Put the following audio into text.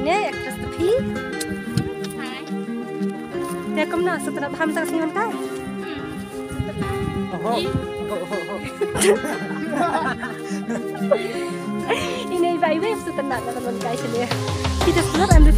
ini aktris tepi. Dia kemana setelah paham tak sini mentah? Ini ibu setelah dalam guys ini. Kita setelah ambil